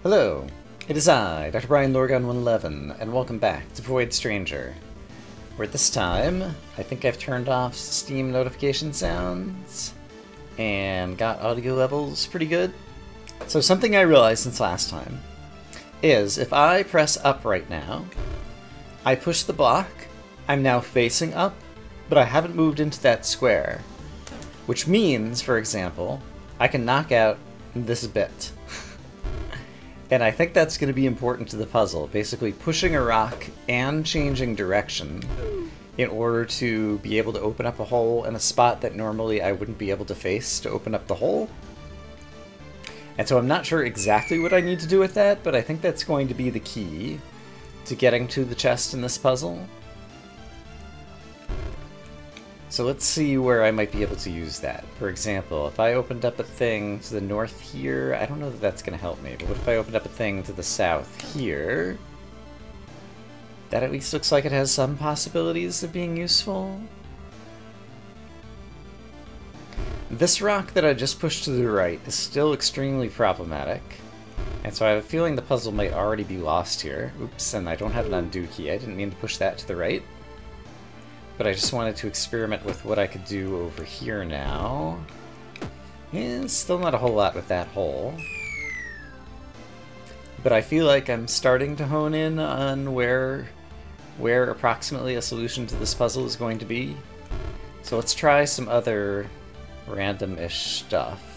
Hello, it is I, Dr. Brian Lorgon 111, and welcome back to Void Stranger, where this time, I think I've turned off Steam notification sounds, and got audio levels pretty good. So something I realized since last time is, if I press up right now, I push the block, I'm now facing up, but I haven't moved into that square. Which means, for example, I can knock out this bit. And I think that's going to be important to the puzzle, basically pushing a rock and changing direction in order to be able to open up a hole in a spot that normally I wouldn't be able to face to open up the hole. And so I'm not sure exactly what I need to do with that, but I think that's going to be the key to getting to the chest in this puzzle. So let's see where I might be able to use that. For example, if I opened up a thing to the north here, I don't know that that's going to help me, but what if I opened up a thing to the south here? That at least looks like it has some possibilities of being useful. This rock that I just pushed to the right is still extremely problematic, and so I have a feeling the puzzle might already be lost here. Oops, and I don't have an undo key. I didn't mean to push that to the right. But I just wanted to experiment with what I could do over here now. Yeah, still not a whole lot with that hole. But I feel like I'm starting to hone in on where approximately a solution to this puzzle is going to be. So let's try some other random-ish stuff.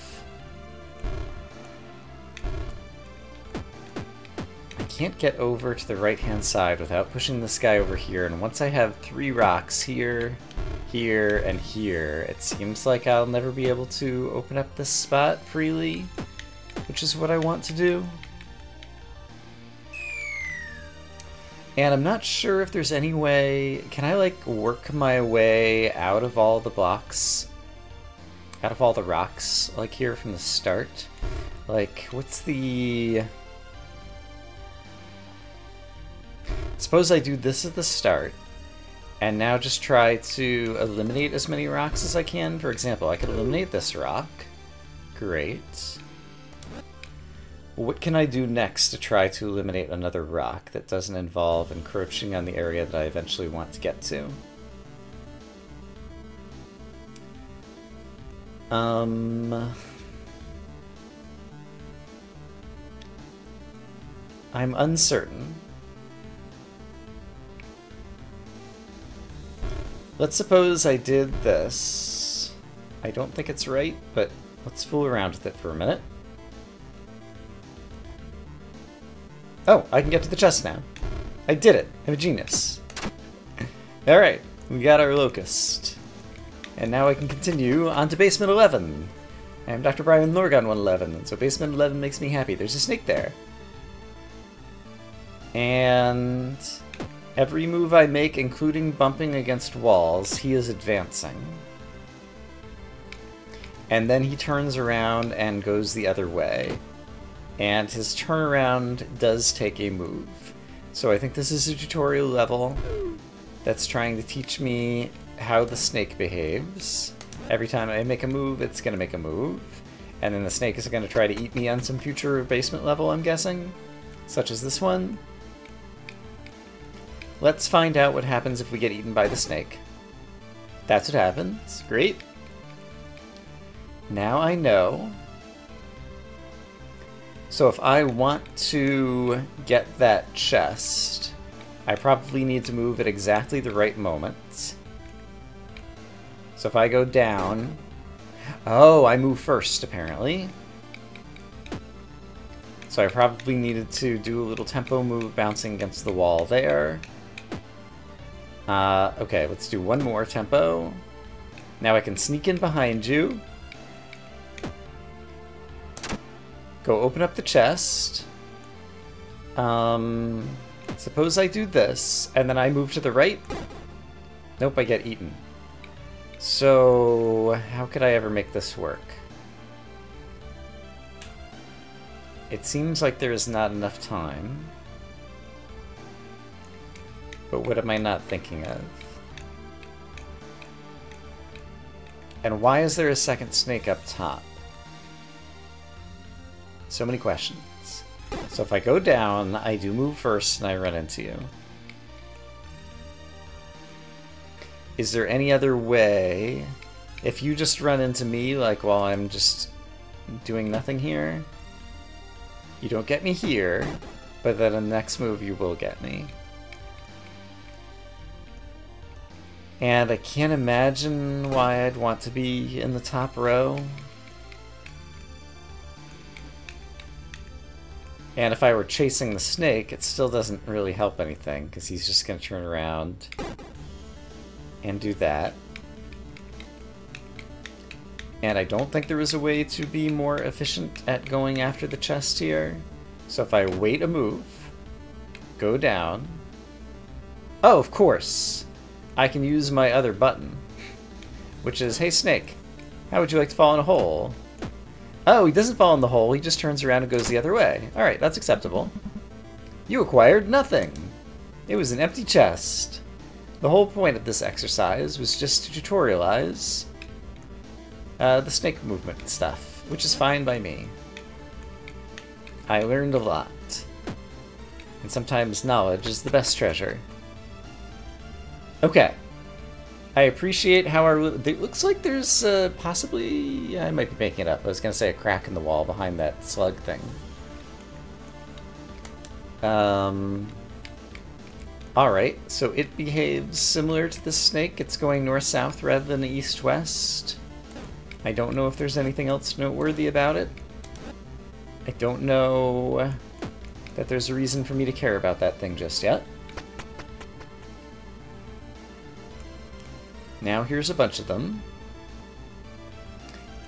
Can't get over to the right-hand side without pushing this guy over here, and once I have 3 rocks here, here, and here, it seems like I'll never be able to open up this spot freely, which is what I want to do. And I'm not sure if there's any way... Can I, like, work my way out of all the blocks? Out of all the rocks, like, here from the start? Like, what's the... Suppose I do this at the start, and now just try to eliminate as many rocks as I can. For example, I could eliminate this rock. Great. What can I do next to try to eliminate another rock that doesn't involve encroaching on the area that I eventually want to get to? I'm uncertain. Let's suppose I did this. I don't think it's right, but let's fool around with it for a minute. Oh, I can get to the chest now. I did it. I'm a genius. Alright, we got our locust. And now I can continue on to basement 11. I'm Dr. Brian Lorgon 111, and so basement 11 makes me happy. There's a snake there. And... every move I make, including bumping against walls, he is advancing. And then he turns around and goes the other way. And his turnaround does take a move. So I think this is a tutorial level that's trying to teach me how the snake behaves. Every time I make a move, it's going to make a move. And then the snake is going to try to eat me on some future basement level, I'm guessing. Such as this one. Let's find out what happens if we get eaten by the snake. That's what happens. Great. Now I know. So if I want to get that chest, I probably need to move at exactly the right moment. So if I go down... Oh, I move first, apparently. So I probably needed to do a little tempo move bouncing against the wall there. Okay, let's do one more tempo. Now I can sneak in behind you. Go open up the chest. Suppose I do this, and then I move to the right. Nope, I get eaten. So, how could I ever make this work? It seems like there is not enough time. But what am I not thinking of? And why is there a second snake up top? So many questions. So if I go down, I do move first and I run into you. Is there any other way? If you just run into me, like, while I'm just doing nothing here, you don't get me here, but then in the next move you will get me. And I can't imagine why I'd want to be in the top row. And if I were chasing the snake, it still doesn't really help anything, because he's just going to turn around and do that. And I don't think there is a way to be more efficient at going after the chest here. So if I wait a move, go down... Oh, of course! I can use my other button, which is, hey snake, how would you like to fall in a hole? Oh, he doesn't fall in the hole, he just turns around and goes the other way. Alright, that's acceptable. You acquired nothing! It was an empty chest. The whole point of this exercise was just to tutorialize the snake movement stuff, which is fine by me. I learned a lot. And sometimes knowledge is the best treasure. Okay. I appreciate how our... It looks like there's possibly... I might be making it up. I was going to say a crack in the wall behind that slug thing. Alright, so it behaves similar to the snake. It's going north-south rather than east-west. I don't know if there's anything else noteworthy about it. I don't know that there's a reason for me to care about that thing just yet. Now here's a bunch of them.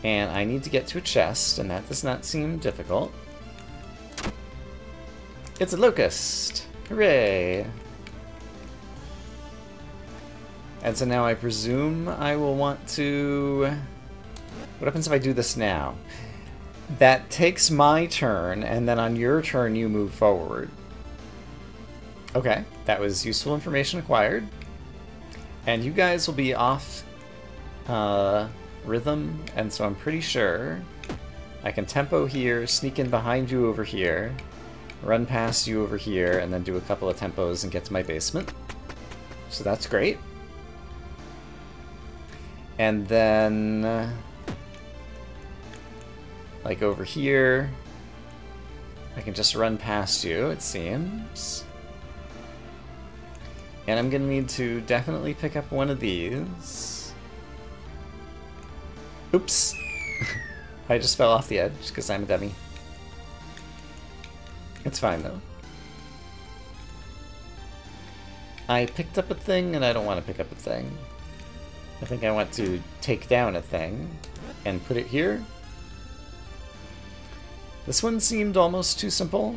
And I need to get to a chest, and that does not seem difficult. It's a locust! Hooray! And so now I presume I will want to... What happens if I do this now? That takes my turn, and then on your turn you move forward. Okay, that was useful information acquired. And you guys will be off rhythm, and so I'm pretty sure I can tempo here, sneak in behind you over here, run past you over here, and then do a couple of tempos and get to my basement. So that's great. And then... like over here, I can just run past you, it seems. And I'm gonna need to definitely pick up one of these. Oops! I just fell off the edge because I'm a dummy. It's fine though. I picked up a thing and I don't want to pick up a thing. I think I want to take down a thing and put it here. This one seemed almost too simple.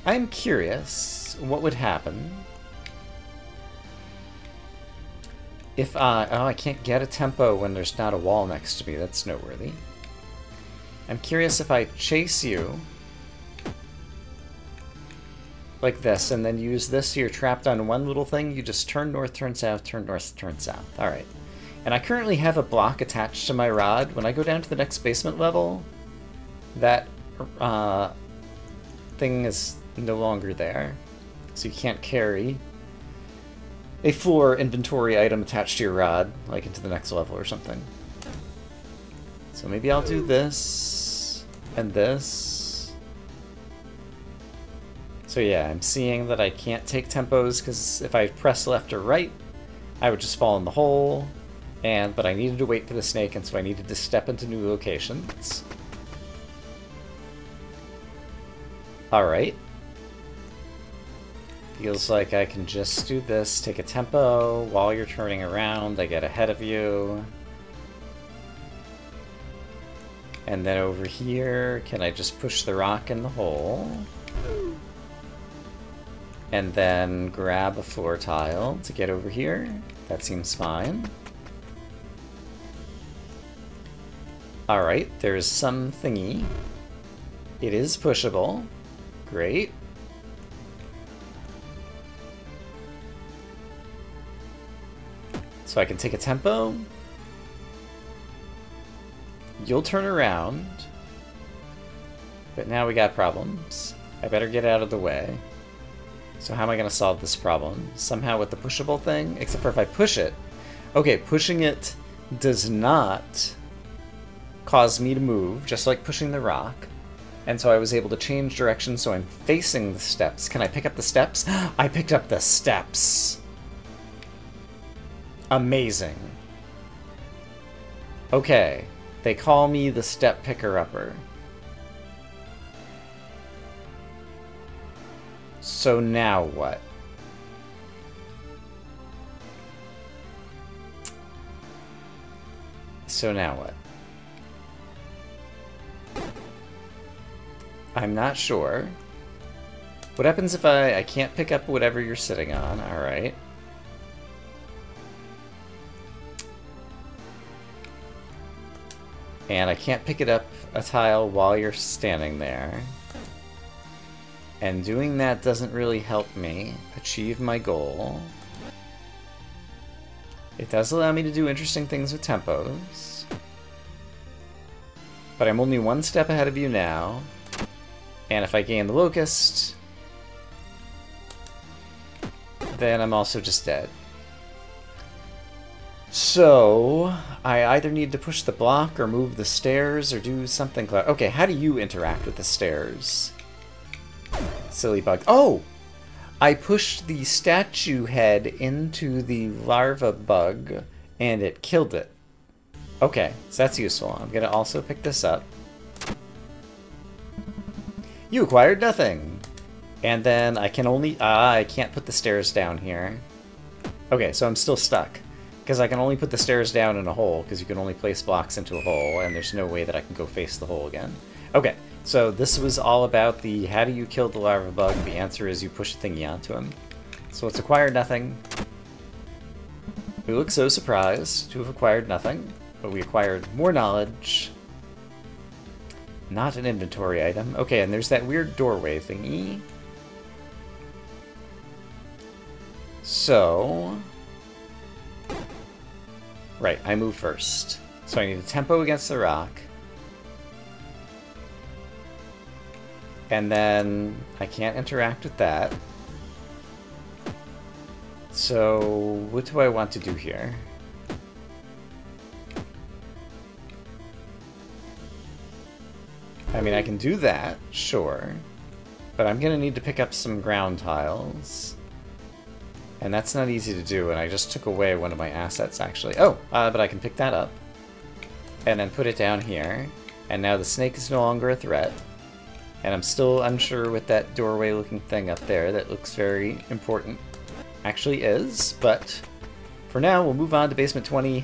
I'm curious what would happen if I... Oh, I can't get a tempo when there's not a wall next to me. That's noteworthy. I'm curious if I chase you like this, and then use this, you're trapped on one little thing, you just turn north, turn south, turn north, turn south. Alright. And I currently have a block attached to my rod. When I go down to the next basement level, that thing is no longer there. So you can't carry a floor inventory item attached to your rod, like into the next level or something. So maybe I'll do this, and this. So yeah, I'm seeing that I can't take tempos, because if I press left or right, I would just fall in the hole. But I needed to wait for the snake, and so I needed to step into new locations. Alright. Feels like I can just do this, take a tempo, while you're turning around, I get ahead of you. And then over here, can I just push the rock in the hole? And then grab a floor tile to get over here. That seems fine. Alright, there's some thingy. It is pushable. Great. So I can take a tempo. You'll turn around. but now we got problems. I better get out of the way. So how am I going to solve this problem? Somehow with the pushable thing? Except for if I push it. Okay, pushing it does not cause me to move, just like pushing the rock. And so I was able to change direction so I'm facing the steps. Can I pick up the steps? I picked up the steps! Amazing. Okay, they call me the step picker-upper. So now what? So now what? I'm not sure. What happens if I can't pick up whatever you're sitting on? Alright. And I can't pick it up a tile while you're standing there. And doing that doesn't really help me achieve my goal. It does allow me to do interesting things with tempos. But I'm only one step ahead of you now. And if I gain the locust, then I'm also just dead. So, I either need to push the block or move the stairs or do something clever. Okay, how do you interact with the stairs? Silly bug. Oh! I pushed the statue head into the larva bug and it killed it. Okay, so that's useful. I'm gonna also pick this up. You acquired nothing! And then I can only... I can't put the stairs down here. Okay, so I'm still stuck. Because I can only put the stairs down in a hole, because you can only place blocks into a hole, and there's no way that I can go face the hole again. Okay, so this was all about the how do you kill the larva bug? The answer is you push the thingy onto him. So it's acquired nothing. We look so surprised to have acquired nothing, but we acquired more knowledge. Not an inventory item. Okay, and there's that weird doorway thingy. So... Right, I move first. So I need a tempo against the rock. And then I can't interact with that. So what do I want to do here? I mean, I can do that, sure. But I'm gonna need to pick up some ground tiles. And that's not easy to do, and I just took away one of my assets, actually. Oh, but I can pick that up. And then put it down here. And now the snake is no longer a threat. And I'm still unsure what that doorway-looking thing up there that looks very important actually is, but for now, we'll move on to basement 20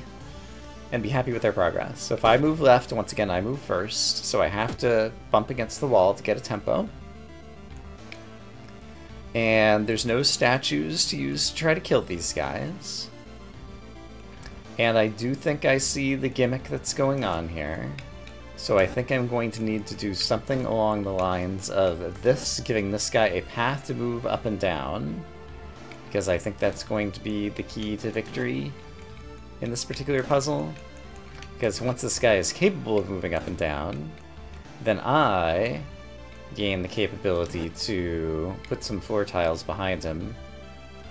and be happy with our progress. So if I move left, once again, I move first, so I have to bump against the wall to get a tempo. And there's no statues to use to try to kill these guys. And I do think I see the gimmick that's going on here. So I think I'm going to need to do something along the lines of this, giving this guy a path to move up and down, because I think that's going to be the key to victory in this particular puzzle. Because once this guy is capable of moving up and down, then I gain the capability to put some floor tiles behind him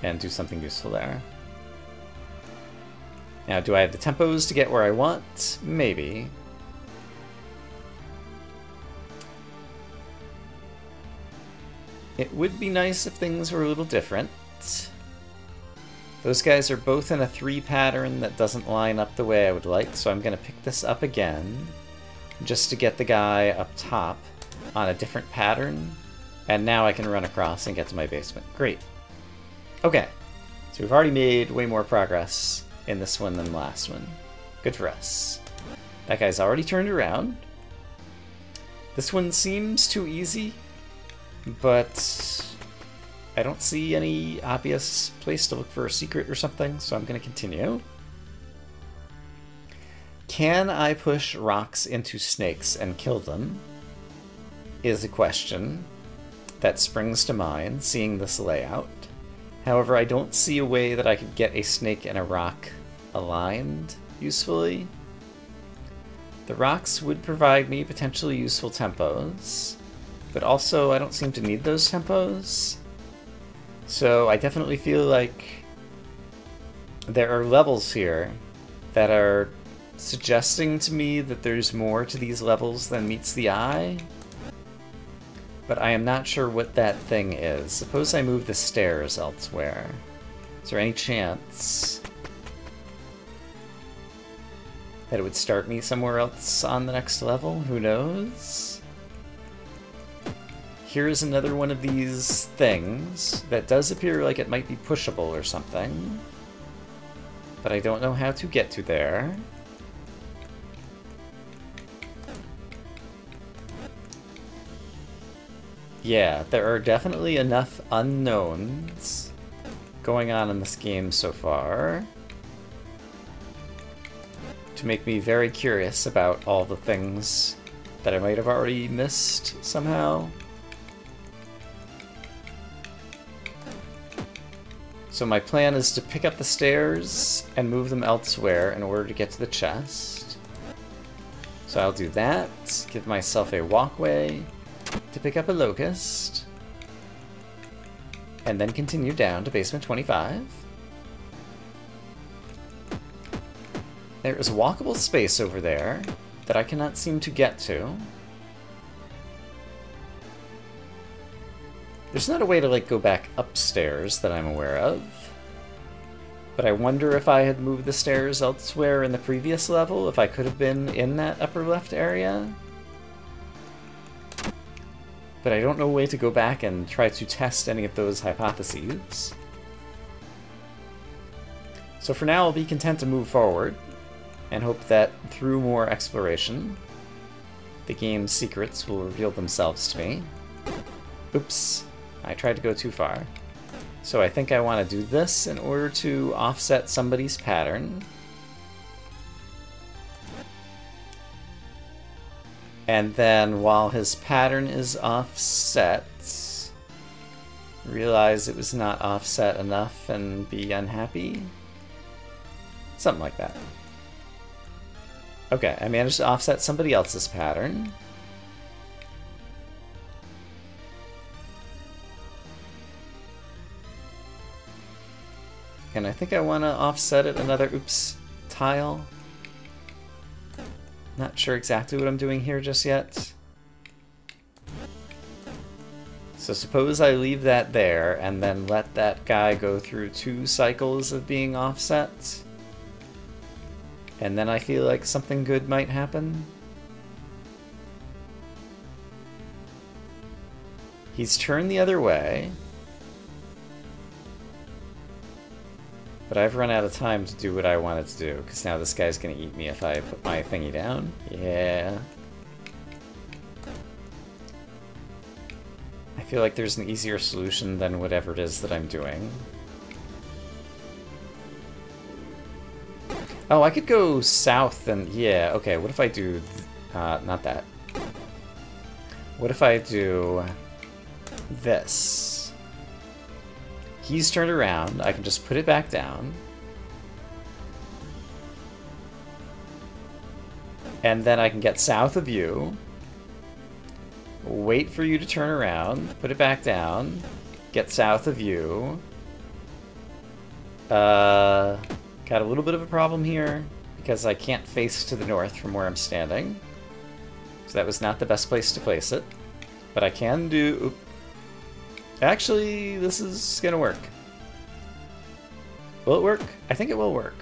and do something useful there. Now, do I have the tempos to get where I want? Maybe. It would be nice if things were a little different. Those guys are both in a 3 pattern that doesn't line up the way I would like, so I'm going to pick this up again just to get the guy up top on a different pattern, and now I can run across and get to my basement. Great. Okay, so we've already made way more progress in this one than the last one. Good for us. That guy's already turned around. This one seems too easy, but I don't see any obvious place to look for a secret or something, so I'm going to continue. Can I push rocks into snakes and kill them? Is a question that springs to mind, seeing this layout. However, I don't see a way that I could get a snake and a rock aligned usefully. The rocks would provide me potentially useful tempos, but also I don't seem to need those tempos. So I definitely feel like there are levels here that are suggesting to me that there's more to these levels than meets the eye. But I am not sure what that thing is. Suppose I move the stairs elsewhere. Is there any chance that it would start me somewhere else on the next level? Who knows? Here's another one of these things that does appear like it might be pushable or something. But I don't know how to get to there. Yeah, there are definitely enough unknowns going on in this game so far to make me very curious about all the things that I might have already missed somehow. So my plan is to pick up the stairs and move them elsewhere in order to get to the chest. So I'll do that, give myself a walkway to pick up a locust, and then continue down to basement 25. There is walkable space over there that I cannot seem to get to. There's not a way to, like, go back upstairs that I'm aware of. But I wonder if I had moved the stairs elsewhere in the previous level, if I could have been in that upper left area. But I don't know a way to go back and try to test any of those hypotheses. So for now, I'll be content to move forward, and hope that through more exploration, the game's secrets will reveal themselves to me. Oops, I tried to go too far. So I think I want to do this in order to offset somebody's pattern. And then while his pattern is offset, realize it was not offset enough and be unhappy? Something like that. Okay, I managed to offset somebody else's pattern. And I think I want to offset it another, oops, tile. Not sure exactly what I'm doing here just yet. So suppose I leave that there and then let that guy go through 2 cycles of being offset. And then I feel like something good might happen. He's turned the other way. But I've run out of time to do what I wanted to do, because now this guy's gonna eat me if I put my thingy down. Yeah. I feel like there's an easier solution than whatever it is that I'm doing. Oh, I could go south and... yeah, okay, what if I do... not that. What if I do... this? He's turned around, I can just put it back down. And then I can get south of you. Wait for you to turn around, put it back down. Get south of you. Got a little bit of a problem here, because I can't face to the north from where I'm standing. So that was not the best place to place it. But I can do... actually, this is gonna work. Will it work? I think it will work.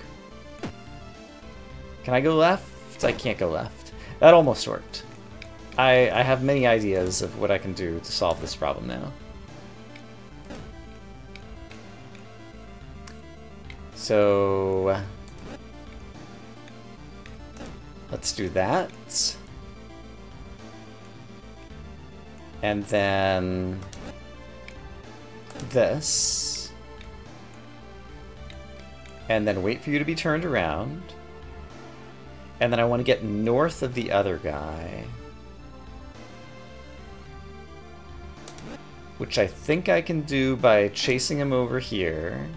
Can I go left? I can't go left. That almost worked. I have many ideas of what I can do to solve this problem now. So... let's do that. And then... this. And then wait for you to be turned around. And then I want to get north of the other guy. Which I think I can do by chasing him over here.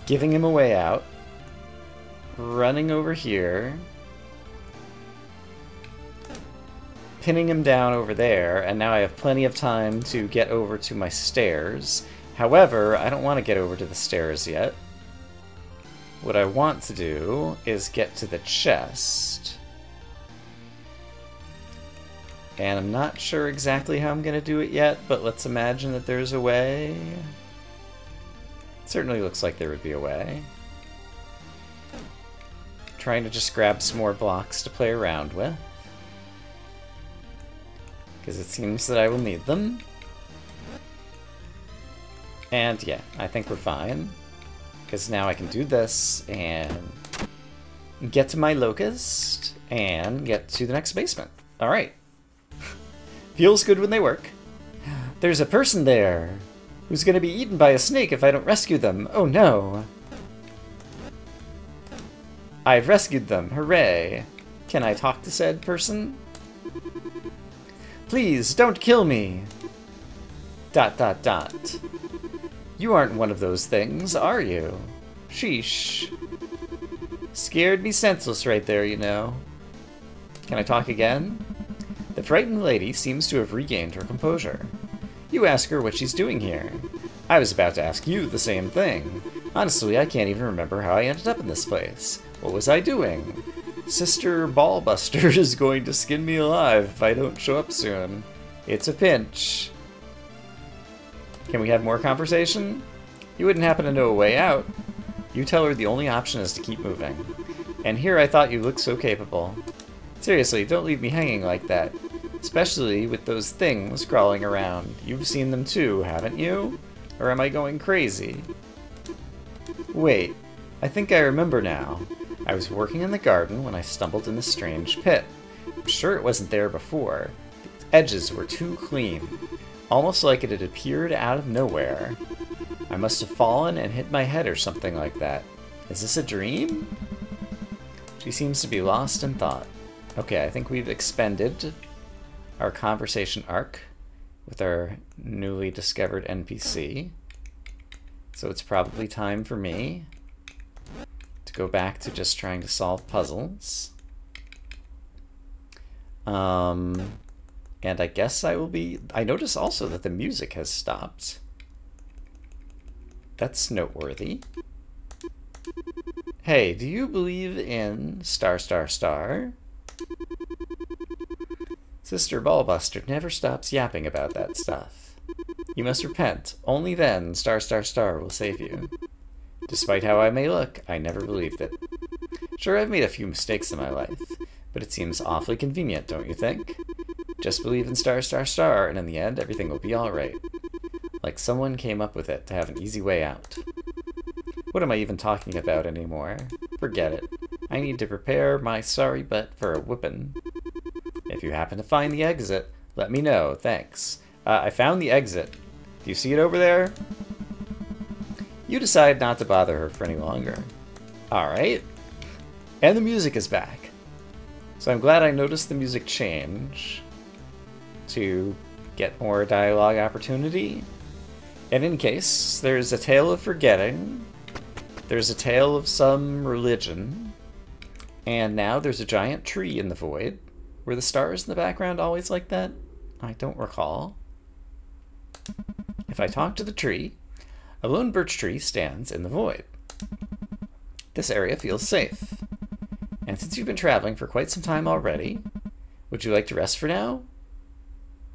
Giving him a way out. Running over here. pinning him down over there, and now I have plenty of time to get over to my stairs. However, I don't want to get over to the stairs yet. What I want to do is get to the chest. And I'm not sure exactly how I'm going to do it yet, but let's imagine that there's a way. It certainly looks like there would be a way. Trying to just grab some more blocks to play around with, because it seems that I will need them. And yeah, I think we're fine, because now I can do this and get to my locust and get to the next basement. Alright. Feels good when they work. There's a person there who's going to be eaten by a snake if I don't rescue them. Oh no. I've rescued them. Hooray. Can I talk to said person? Please, don't kill me. ... You aren't one of those things, are you? Sheesh. Scared me senseless right there, you know. Can I talk again? The frightened lady seems to have regained her composure. You ask her what she's doing here. I was about to ask you the same thing. Honestly, I can't even remember how I ended up in this place. What was I doing? Sister Ballbuster is going to skin me alive if I don't show up soon. It's a pinch. Can we have more conversation? You wouldn't happen to know a way out. You tell her the only option is to keep moving. And here I thought you looked so capable. Seriously, don't leave me hanging like that. Especially with those things crawling around. You've seen them too, haven't you? Or am I going crazy? Wait, I think I remember now. I was working in the garden when I stumbled in this strange pit. I'm sure it wasn't there before. The edges were too clean. Almost like it had appeared out of nowhere. I must have fallen and hit my head or something like that. Is this a dream? She seems to be lost in thought. Okay, I think we've expended our conversation arc with our newly discovered NPC. So it's probably time for me to go back to just trying to solve puzzles. And I guess I will be... I notice also that the music has stopped. That's noteworthy. Hey, do you believe in ... Sister Ballbuster never stops yapping about that stuff. You must repent. Only then ... will save you. Despite how I may look, I never believed it. Sure, I've made a few mistakes in my life, but it seems awfully convenient, don't you think? Just believe in ... and in the end, everything will be alright. Like someone came up with it to have an easy way out. What am I even talking about anymore? Forget it. I need to prepare my sorry butt for a whipping. If you happen to find the exit, let me know. Thanks. I found the exit. Do you see it over there? You decide not to bother her for any longer. Alright. And the music is back. So I'm glad I noticed the music change to get more dialogue opportunity. And in case, there's a tale of forgetting, there's a tale of some religion, and now there's a giant tree in the void. Were the stars in the background always like that? I don't recall. If I talk to the tree, a lone birch tree stands in the void. This area feels safe. And since you've been traveling for quite some time already, would you like to rest for now?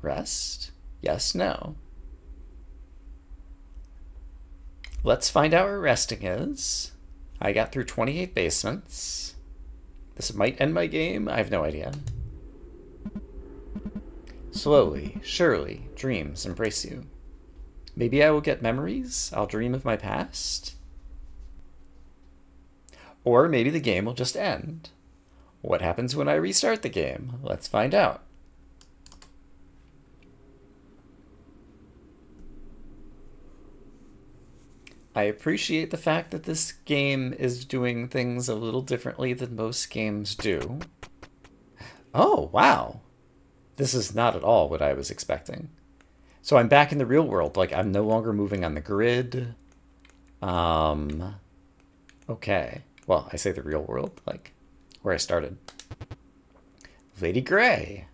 Rest? Yes, no. Let's find out where resting is. I got through 28 basements. This might end my game. I have no idea. Slowly, surely, dreams embrace you. Maybe I will get memories. I'll dream of my past. Or maybe the game will just end. What happens when I restart the game? Let's find out. I appreciate the fact that this game is doing things a little differently than most games do. Oh, wow. This is not at all what I was expecting. So I'm back in the real world. Like, I'm no longer moving on the grid. Okay. Well, I say the real world, like, where I started. Lady Grey.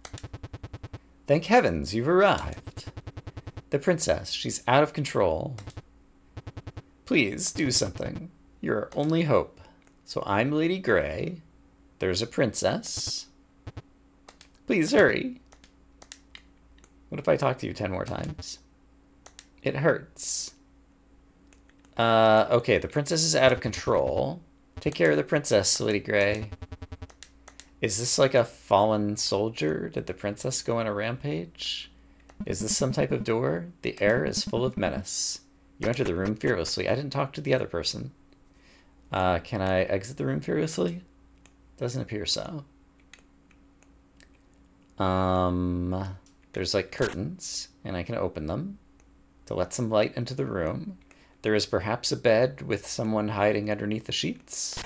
Thank heavens, you've arrived. The princess, she's out of control. Please, do something. You're our only hope. So I'm Lady Grey. There's a princess. Please hurry. What if I talk to you 10 more times? It hurts. Okay, the princess is out of control. Take care of the princess, Lady Grey. Is this like a fallen soldier? Did the princess go on a rampage? Is this some type of door? The air is full of menace. You enter the room fearlessly. I didn't talk to the other person. Can I exit the room fearlessly? Doesn't appear so. There's like curtains, and I can open them to let some light into the room. There is perhaps a bed with someone hiding underneath the sheets.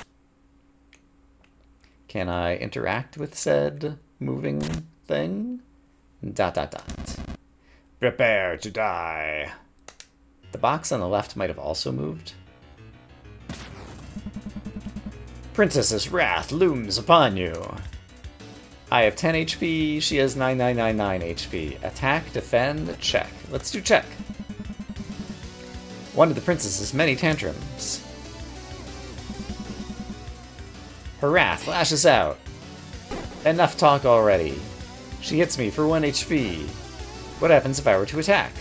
Can I interact with said moving thing? ... Prepare to die. The box on the left might have also moved. Princess's wrath looms upon you. I have 10 HP, she has 9999 HP. Attack, defend, check. Let's do check. One of the princess's many tantrums. Her wrath lashes out. Enough talk already. She hits me for 1 HP. What happens if I were to attack?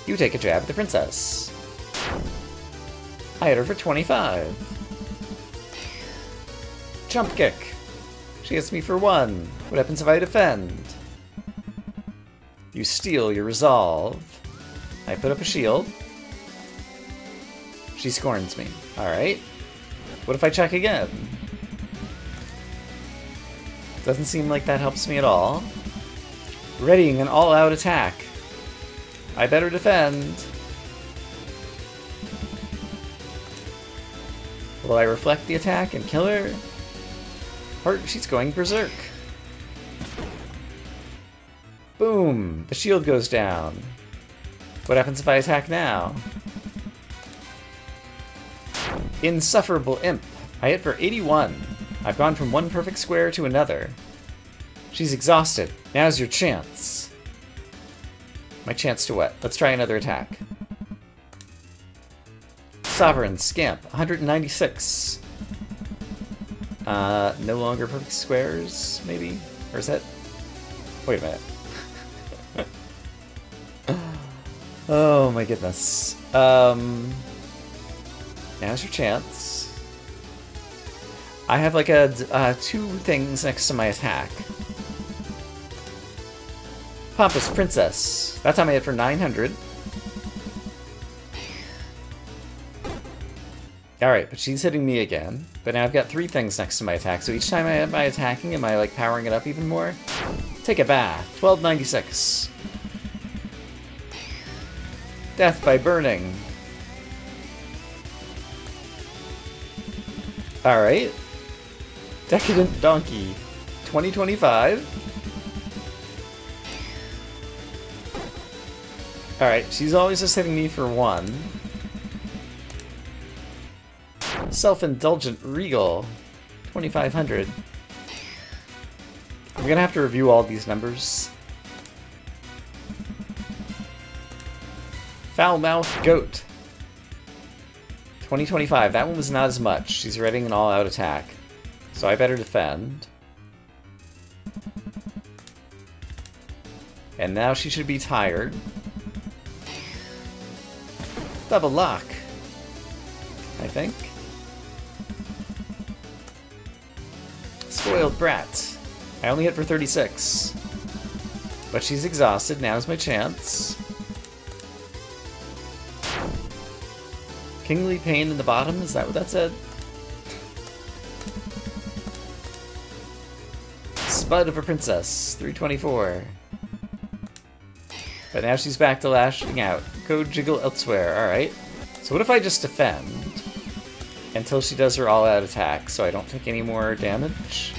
You take a jab at the princess. I hit her for 25. Jump kick. She hits me for 1. What happens if I defend? You steal your resolve. I put up a shield. She scorns me. Alright. What if I check again? Doesn't seem like that helps me at all. Readying an all-out attack. I better defend. Will I reflect the attack and kill her? She's going berserk. Boom! The shield goes down. What happens if I attack now? Insufferable imp. I hit for 81. I've gone from one perfect square to another. She's exhausted. Now's your chance. My chance to what? Let's try another attack. Sovereign Scamp. 196. No longer perfect squares, maybe? Or is that... Wait a minute. Oh my goodness. Now's your chance. I have like a 2 things next to my attack. Pompous Princess. That time I hit for 900. Alright, but she's hitting me again. But now I've got 3 things next to my attack, so each time am I attacking, am I like powering it up even more? Take a bath. 1296. Death by burning. Alright. Decadent Donkey. 2025. Alright, she's always just hitting me for 1. Self-indulgent Regal. 2500. I'm gonna have to review all these numbers. Foul-mouthed Goat. 2025. That one was not as much. She's readying an all-out attack. So I better defend. And now she should be tired. Double lock. I think. Spoiled Brat. I only hit for 36. But she's exhausted. Now's my chance. Kingly Pain in the bottom? Is that what that said? Spud of a Princess. 324. But now she's back to lashing out. Go jiggle elsewhere. Alright. So what if I just defend until she does her all-out attack so I don't take any more damage?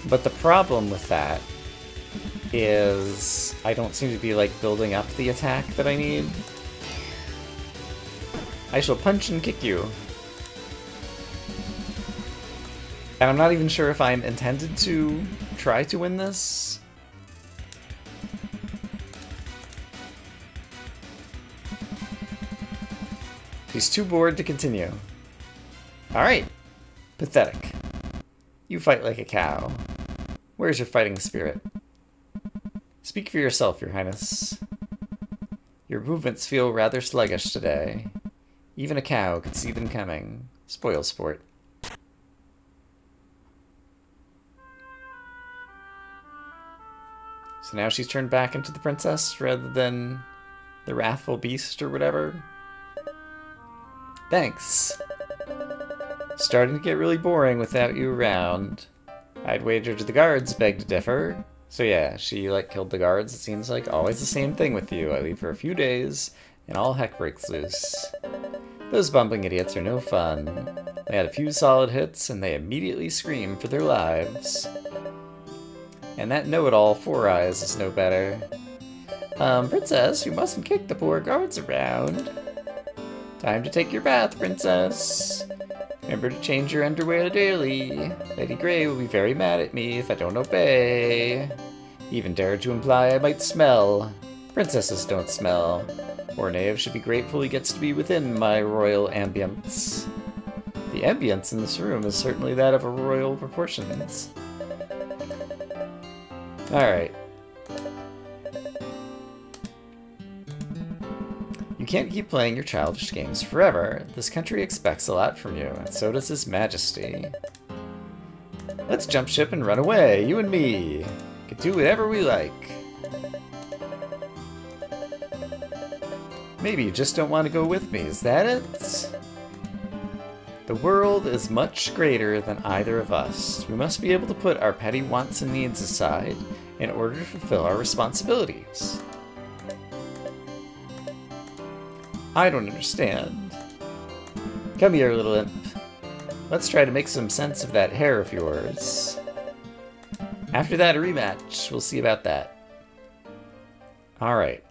But the problem with that is I don't seem to be like building up the attack that I need. I shall punch and kick you. And I'm not even sure if I'm intended to try to win this. He's too bored to continue. Alright. Pathetic. You fight like a cow. Where's your fighting spirit? Speak for yourself, Your Highness. Your movements feel rather sluggish today. Even a cow could see them coming. Spoil sport. So now she's turned back into the princess rather than the wrathful beast or whatever. Thanks. Starting to get really boring without you around. I'd wager the guards beg to differ. So yeah, she like killed the guards. It seems like always the same thing with you. I leave for a few days and all heck breaks loose. Those bumbling idiots are no fun. They had a few solid hits and they immediately scream for their lives. And that know-it-all Four Eyes is no better. Princess, you mustn't kick the poor guards around. Time to take your bath, Princess. Remember to change your underwear daily. Lady Grey will be very mad at me if I don't obey. Even dared to imply I might smell. Princesses don't smell. Ornave should be grateful he gets to be within my royal ambience. The ambience in this room is certainly that of a royal proportions. Alright. You can't keep playing your childish games forever. This country expects a lot from you, and so does His Majesty. Let's jump ship and run away, you and me. Can do whatever we like. Maybe you just don't want to go with me, is that it? The world is much greater than either of us. We must be able to put our petty wants and needs aside in order to fulfill our responsibilities. I don't understand. Come here, little imp. Let's try to make some sense of that hair of yours. After that, a rematch. We'll see about that. Alright.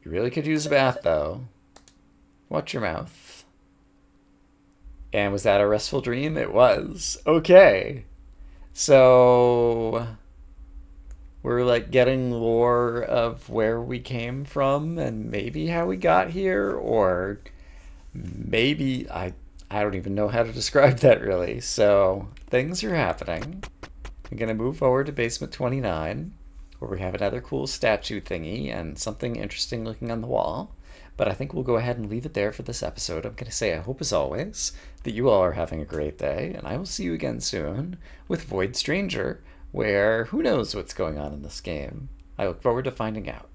You really could use a bath, though. Watch your mouth. And was that a restful dream? It was. Okay. So we're like getting lore of where we came from and maybe how we got here, or maybe I don't even know how to describe that really. So things are happening. I'm gonna move forward to basement 29, where we have another cool statue thingy and something interesting looking on the wall. But I think we'll go ahead and leave it there for this episode. I'm going to say I hope, as always, that you all are having a great day, and I will see you again soon with Void Stranger, where who knows what's going on in this game. I look forward to finding out.